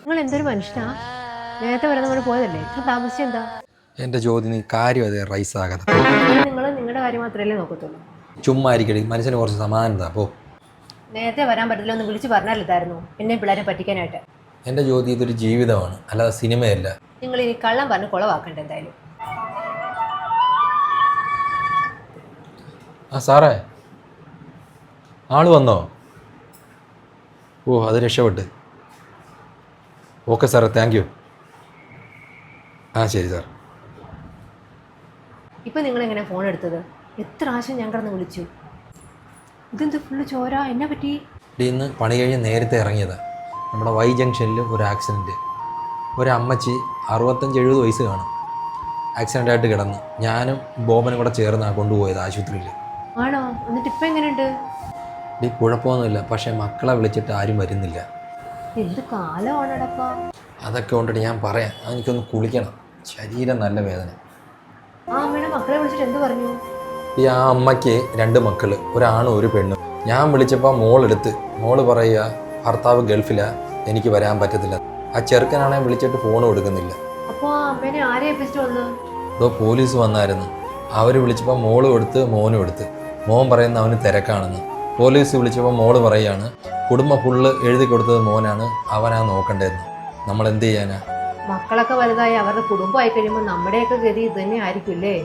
നിങ്ങൾ എന്തൊരു മനുഷ്യനാ? നേരത്തെ വരെ നമ്മൾ പോയതല്ലേ, ഇത്ര താമസിച്ചെന്താ? എൻ്റെ ജ്യോതി നീ കാര്യം അതെ റൈസ് ആകാതെ നിങ്ങൾ നിങ്ങളുടെ കാര്യം മാത്രമല്ലേ നോക്കത്തുള്ളൂ. ചുമ്മാ ഇരിക്കടി, മനുഷ്യന് കുറച്ച് സമാധാനത പോ. നേരത്തെ വരാൻ പറ്റില്ല ഒന്ന് വിളിച്ച് പറഞ്ഞാലിതായിരുന്നു എന്നെ പിള്ളേരെ പറ്റിക്കാനായിട്ട്. എൻ്റെ ജ്യോതി ഇതൊരു ജീവിതമാണ്, അല്ലാതെ സിനിമയല്ല. നിങ്ങൾ ഇനി കള്ളം പറഞ്ഞ് കുളവാക്കണ്ട എന്തായാലും. ആ സാറേ, ആള് വന്നോ? ഓ അത് രക്ഷപ്പെട്ട്. ഓക്കെ സാറേ, താങ്ക് യു. ആ ശരി സാർ. ഇപ്പം നിങ്ങളെങ്ങനെ ഫോൺ എടുത്തത്? എത്ര ആശം ഞാൻ കിടന്ന് വിളിച്ചു. ഇതെന്ത് ഫുള്ള് ചോര, എന്നെ പറ്റി? ഇന്ന് പണി കഴിഞ്ഞ് നേരത്തെ ഇറങ്ങിയതാണ്. നമ്മുടെ വൈ ജംഗ്ഷനിൽ ഒരു ആക്സിഡൻറ്റ്. ഒരമ്മച്ചി 65-70 വയസ്സ് കാണും. ആക്സിഡൻ്റായിട്ട് കിടന്ന് ഞാനും ബോബനും കൂടെ ചേർന്നാണ് കൊണ്ടുപോയത് ആശുപത്രിയിൽ. ആണോ? എന്നിട്ട് ഇപ്പം എങ്ങനെയുണ്ട്? കുഴപ്പമൊന്നുമില്ല, പക്ഷേ മക്കളെ വിളിച്ചിട്ട് ആരും വരുന്നില്ല. എന്ത് കാലമാണടപ്പാ. അതൊക്കെ കൊണ്ടിട്ട് ഞാൻ പറയാം, എനിക്കൊന്ന് കുളിക്കണം, ശരീരം നല്ല വേദന. ആ അമ്മയുടെ മക്കളെ വിളിച്ചിട്ട് എന്ത് പറഞ്ഞു? ആ അമ്മയ്ക്ക് 2 മക്കൾ, ഒരാണും ഒരു പെണ്ണും. ഞാൻ വിളിച്ചപ്പോൾ മോള് പറയുക ഭർത്താവ് ഗൾഫിലാണ്, എനിക്ക് വരാൻ പറ്റത്തില്ല. ആ ചെറുക്കനാണെങ്കിൽ വിളിച്ചിട്ട് ഫോണും എടുക്കുന്നില്ല. അപ്പോൾ ആ അമ്മേനെ ആരെ ഏൽപ്പിച്ചിട്ട് വന്നു? പോലീസ് വന്നായിരുന്നു. അവർ വിളിച്ചപ്പോൾ മോളും എടുത്ത് മോനും എടുത്ത്. മോൻ പറയുന്ന അവന് തിരക്കാണെന്ന്. പോലീസ് വിളിച്ചപ്പോൾ മോള് പറയുകയാണ് കുടുംബം ഫുള്ള് എഴുതി കൊടുത്തത് മോനാണ്, അവനാ നോക്കണ്ടേന്ന്. നമ്മൾ എന്ത് ചെയ്യാനാ? മക്കളൊക്കെ വലുതായി അവരുടെ കുടുംബമായി കഴിയുമ്പോൾ നമ്മുടെയൊക്കെ ഗതി ഇത് തന്നെ ആയിരിക്കില്ലേ?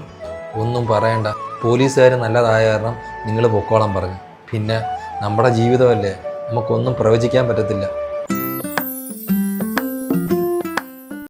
ഒന്നും പറയണ്ട, പോലീസുകാർ നല്ലതായ കാരണം നിങ്ങൾ പൊക്കോളം പറഞ്ഞു. പിന്നെ നമ്മുടെ ജീവിതമല്ലേ, നമുക്കൊന്നും പ്രവചിക്കാൻ പറ്റത്തില്ല.